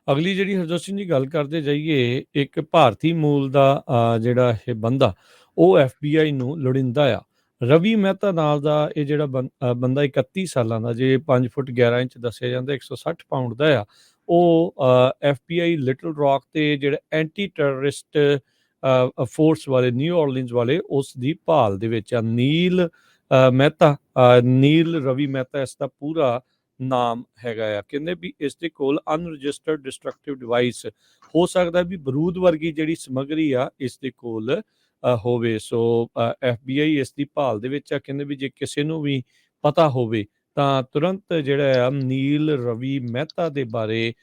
ਅਗਲੀ ਜਿਹੜੀ ਹਰਜੋਤ ਸਿੰਘ ਜੀ ਗੱਲ ਕਰਦੇ ਜਾਈਏ, ਇੱਕ ਭਾਰਤੀ ਮੂਲ ਦਾ ਜਿਹੜਾ ਇਹ ਬੰਦਾ ਉਹ FBI ਨੂੰ ਲੋੜੀਂਦਾ ਆ। ਰਵੀ ਮਹਿਤਾ ਨਾਲ ਦਾ ਇਹ ਜਿਹੜਾ ਬੰਦਾ 31 ਸਾਲਾਂ ਦਾ, ਜੇ 5 ਫੁੱਟ 11 ਇੰਚ ਦੱਸਿਆ ਜਾਂਦਾ, 160 ਪਾਉਂਡ ਦਾ ਆ। ਉਹ FBI ਲਿਟਲ ਰੌਕ ਤੇ ਜਿਹੜੇ ਐਂਟੀ ਟੈਰਰਿਸਟ ਫੋਰਸ ਵਾਲੇ, ਨਿਊ ਔਰਲੀਨਜ਼ ਵਾਲੇ, ਉਸ ਦੀ ਭਾਲ ਦੇ ਵਿੱਚ ਆ। ਨੀਲ ਮਹਿਤਾ, ਨੀਲ ਰਵੀ ਮਹਿਤਾ ਇਸ ਦਾ ਪੂਰਾ ਨਾਮ ਹੈਗਾ ਆ। ਕਹਿੰਦੇ ਵੀ ਇਸ ਦੇ ਕੋਲ ਅਨਰਜਿਸਟਰਡ ਡਿਸਟਰਕਟਿਵ ਡਿਵਾਈਸ ਹੋ ਸਕਦਾ ਵੀ ਬਰੂਦ ਵਰਗੀ ਜਿਹੜੀ ਸਮੱਗਰੀ ਆ ਇਸ ਦੇ ਕੋਲ ਹੋਵੇ। ਸੋ FBI ਇਸ ਦੀ ਭਾਲ ਦੇ ਵਿੱਚ ਆ। ਕਹਿੰਦੇ ਵੀ ਜੇ ਕਿਸੇ ਨੂੰ ਵੀ ਪਤਾ ਹੋਵੇ ਤਾਂ ਤੁਰੰਤ ਜਿਹੜਾ ਆ ਨੀਲ ਰਵੀ ਮਹਿਤਾ ਦੇ ਬਾਰੇ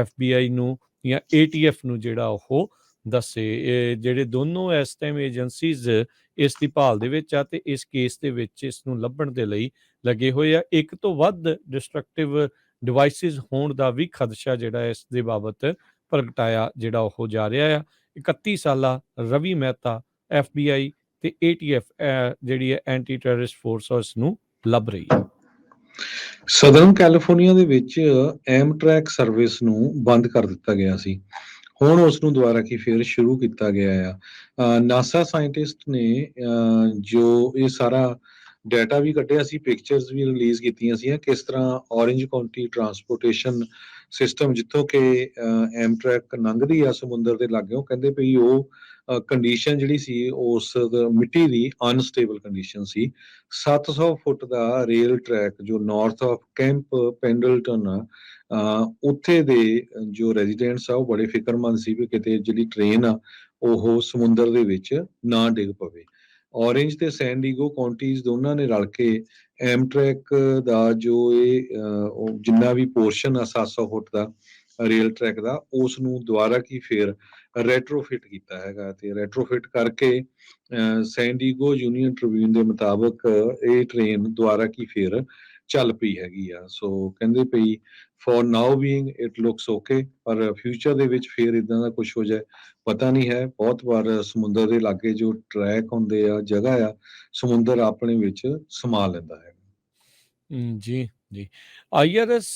FBI ਨੂੰ ਜਾਂ ATF ਨੂੰ ਜਿਹੜਾ ਉਹ ਦੱਸੇ। ਇਹ ਜਿਹੜੇ ਦੋਨੋਂ ਇਸ ਟਾਈਮ ਏਜੰਸੀਜ਼ ਇਸ ਦੀ ਭਾਲ ਦੇ ਵਿੱਚ ਆ ਤੇ ਇਸ ਕੇਸ ਦੇ ਵਿੱਚ ਇਸ ਨੂੰ ਲੱਭਣ ਦੇ ਲਈ ਲੱਗੇ ਹੋਏ ਆ। ਇੱਕ ਤੋਂ ਵੱਧ ਡਿਸਟਰਕਟਿਵ ਡਿਵਾਈਸਿਸ ਹੋਣ ਦਾ ਵੀ ਖਦਸ਼ਾ ਜਿਹੜਾ ਇਸ ਦੇ ਬਾਬਤ ਪ੍ਰਗਟਾਇਆ ਜਿਹੜਾ ਉਹ ਜਾ ਰਿਹਾ ਆ। 31 ਸਾਲਾ ਰਵੀ ਮਹਿਤਾ FBI ਤੇ ATF ਜਿਹੜੀ ਹੈ ਐਂਟੀ ਟੈਰਰਿਸਟ ਫੋਰਸ ਉਸ ਨੂੰ ਲੱਭ ਰਹੀ ਹੈ। ਸਦਰਨ ਕੈਲੀਫੋਰਨੀਆ ਦੇ ਵਿੱਚ ਐਮਟਰੈਕ ਸਰਵਿਸ ਨੂੰ ਬੰਦ ਕਰ ਦਿੱਤਾ ਗਿਆ ਸੀ। ਹੁਣ ਉਸ ਨੂੰ ਦੁਬਾਰਾ ਫਿਰ ਸ਼ੁਰੂ ਕੀਤਾ ਗਿਆ ਆ। ਨਾਸਾ ਸਾਇੰਟਿਸਟ ਨੇ ਜੋ ਇਹ ਸਾਰਾ ਡਾਟਾ ਵੀ ਕੱਢਿਆ ਸੀ, ਪਿਕਚਰਸ ਵੀ ਰਿਲੀਜ਼ ਕੀਤੀਆਂ ਸੀ, ਕਿਸ ਤਰ੍ਹਾਂ ਔਰੇਂਜ ਕਾਉਂਟੀ ਟਰਾਂਸਪੋਰਟੇਸ਼ਨ ਸਿਸਟਮ, ਜਿੱਥੋਂ ਕਿ ਐਮਟਰੈਕ ਲੰਘਦੀ ਆ ਸਮੁੰਦਰ ਦੇ ਲਾਗਿਓਂ, ਕਹਿੰਦੇ ਵੀ ਉਹ ਕੰਡੀਸ਼ਨ ਜਿਹੜੀ ਸੀ ਉਸ ਮਿੱਟੀ ਦੀ ਅਨਸਟੇਬਲ ਕੰਡੀਸ਼ਨ ਸੀ। 700 ਫੁੱਟ ਦਾ ਰੇਲ ਟਰੈਕ ਜੋ ਨਾਰਥ ਆਫ ਕੈਂਪ ਪੈਂਡਲਟਨ ਉੱਥੇ ਦੇ ਜੋ ਰੈਜ਼ੀਡੈਂਟਸ ਆ ਉਹ ਬੜੇ ਫਿਕਰਮੰਦ ਸੀ ਵੀ ਕਿਤੇ ਜਿਹੜੀ ਟ੍ਰੇਨ ਆ ਉਹ ਸਮੁੰਦਰ ਦੇ ਵਿੱਚ ਨਾ ਡਿੱਗ ਪਵੇ। ਔਰੇਂਜ ਤੇ ਸੈਂਡੀਗੋ ਕਾਉਂਟੀਜ਼ ਦੋਨਾਂ ਨੇ ਰਲ ਕੇ ਐਮਟਰੈਕ ਦਾ ਜੋ ਇਹ ਜਿੰਨਾ ਵੀ ਪੋਰਸ਼ਨ ਆ 700 ਫੁੱਟ ਦਾ ਰੇਲ ਟਰੈਕ ਦਾ, ਉਸ ਨੂੰ ਦੁਬਾਰਾ ਫਿਰ ਰੈਟਰੋਫਿਟ ਕੀਤਾ ਹੈਗਾ। ਤੇ ਰੈਟਰੋਫਿਟ ਕਰਕੇ ਸੈਂਡੀਗੋ ਯੂਨੀਅਨ ਟ੍ਰਿਬਿਊਨ ਦੇ ਮੁਤਾਬਕ ਇਹ ਟ੍ਰੇਨ ਦੁਬਾਰਾ ਫਿਰ ਚੱਲ ਪਈ ਹੈਗੀ ਆ। ਸੋ ਕਹਿੰਦੇ ਪਈ for now being it looks okay, ਪਰ ਫਿਊਚਰ ਦੇ ਵਿੱਚ ਫਿਰ ਇਦਾਂ ਦਾ ਕੁਝ ਹੋ ਜਾਏ ਪਤਾ ਨਹੀਂ ਹੈ। ਬਹੁਤ ਵਾਰ ਸਮੁੰਦਰ ਦੇ ਲਾਗੇ ਜੋ ਟਰੈਕ ਹੁੰਦੇ ਆ, ਜਗ੍ਹਾ ਆ, ਸਮੁੰਦਰ ਆਪਣੇ ਵਿੱਚ ਸਮਾ ਲੈਂਦਾ ਹੈ। ਜੀ ਜੀ। IRS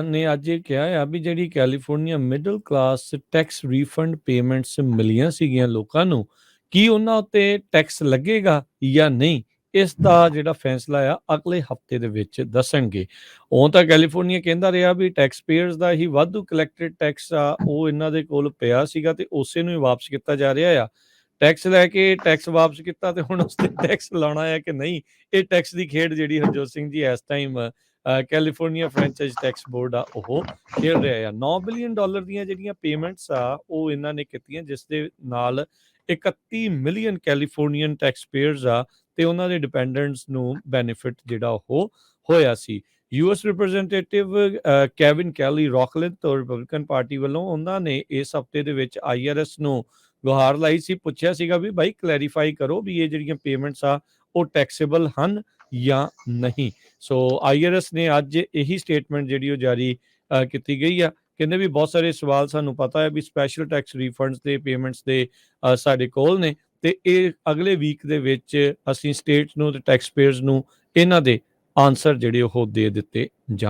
ਨੇ ਅੱਜ ਇਹ ਕਿਹਾ ਆ ਵੀ ਜਿਹੜੀ California middle class tax refund payments ਮਿਲੀਆਂ ਸੀਗੀਆਂ ਲੋਕਾਂ ਨੂੰ, ਕੀ ਉਹਨਾਂ ਉੱਤੇ ਟੈਕਸ ਲੱਗੇਗਾ ਜਾਂ ਨਹੀਂ, ਇਸ ਦਾ ਜਿਹੜਾ ਫੈਸਲਾ ਆ ਅਗਲੇ ਹਫਤੇ ਦੇ ਵਿੱਚ ਦੱਸਣਗੇ। ਉਹ ਤਾਂ ਕੈਲੀਫੋਰਨੀਆ ਕਹਿੰਦਾ ਰਿਹਾ ਵੀ ਟੈਕਸ ਪੇਅਰਸ ਦਾ ਹੀ ਵਾਧੂ ਕਲੈਕਟਡ ਟੈਕਸ ਆ ਉਹ ਇਹਨਾਂ ਦੇ ਕੋਲ ਪਿਆ ਸੀਗਾ ਤੇ ਉਸੇ ਨੂੰ ਹੀ ਵਾਪਸ ਕੀਤਾ ਜਾ ਰਿਹਾ ਆ। ਟੈਕਸ ਲੈ ਕੇ ਟੈਕਸ ਵਾਪਸ ਕੀਤਾ ਤੇ ਹੁਣ ਉਸ ਤੇ ਟੈਕਸ ਲਾਉਣਾ ਹੈ ਕਿ ਨਹੀਂ, ਇਹ ਟੈਕਸ ਦੀ ਖੇਡ ਜਿਹੜੀ ਹਰਜੋਤ ਸਿੰਘ ਜੀ ਇਸ time California franchise tax board ਆ ਉਹ ਖੇਡ ਰਿਹਾ ਆ। $9 ਬਿਲੀਅਨ ਦੀਆਂ ਜਿਹੜੀਆਂ ਪੇਮੈਂਟਸ ਆ ਉਹ ਇਹਨਾਂ ਨੇ ਕੀਤੀਆਂ, ਜਿਸ ਦੇ ਨਾਲ 31 ਮਿਲੀਅਨ ਕੈਲੀਫੋਰਨੀਅਨ ਟੈਕਸ ਪੇਅਰਸ ਆ ਤੇ ਉਹਨਾਂ ਦੇ ਡਿਪੈਂਡੈਂਟਸ ਨੂੰ ਬੈਨੀਫਿਟ ਜਿਹੜਾ ਉਹ ਹੋਇਆ ਸੀ। US ਰਿਪਰੈਜ਼ੈਂਟੇਟਿਵ ਕੈਵਿਨ ਕੈਲੀ ਰੌਕਲਿਨ ਤੋਂ ਰਿਪਬਲਿਕਨ ਪਾਰਟੀ ਵੱਲੋਂ ਉਹਨਾਂ ਨੇ ਇਸ ਹਫਤੇ ਦੇ ਵਿੱਚ IRS ਨੂੰ ਗੁਹਾਰ ਲਾਈ ਸੀ, ਪੁੱਛਿਆ ਸੀਗਾ ਵੀ ਭਾਈ ਕਲੈਰੀਫਾਈ ਕਰੋ ਵੀ ਇਹ ਜਿਹੜੀਆਂ ਪੇਮੈਂਟਸ ਆ ਉਹ ਟੈਕਸੇਬਲ ਹਨ ਜਾਂ ਨਹੀਂ। ਸੋ IRS ਨੇ ਅੱਜ ਇਹੀ ਸਟੇਟਮੈਂਟ ਜਿਹੜੀ ਉਹ ਜਾਰੀ ਕੀਤੀ ਗਈ ਆ। ਕਹਿੰਦੇ ਵੀ ਬਹੁਤ ਸਾਰੇ ਸਵਾਲ ਸਾਨੂੰ ਪਤਾ ਹੈ ਵੀ ਸਪੈਸ਼ਲ ਟੈਕਸ ਰੀਫੰਡਸ ਦੇ ਪੇਮੈਂਟਸ ਦੇ ਸਾਡੇ ਕੋਲ ਨੇ ਤੇ ਇਹ ਅਗਲੇ ਵੀਕ ਦੇ ਵਿੱਚ ਅਸੀਂ ਸਟੇਟਸ ਨੂੰ ਤੇ ਟੈਕਸ ਪੇਅਰਸ ਨੂੰ ਇਹਨਾਂ ਦੇ ਆਨਸਰ ਜਿਹੜੇ ਉਹ ਦੇ ਦਿੱਤੇ ਜਾਣ।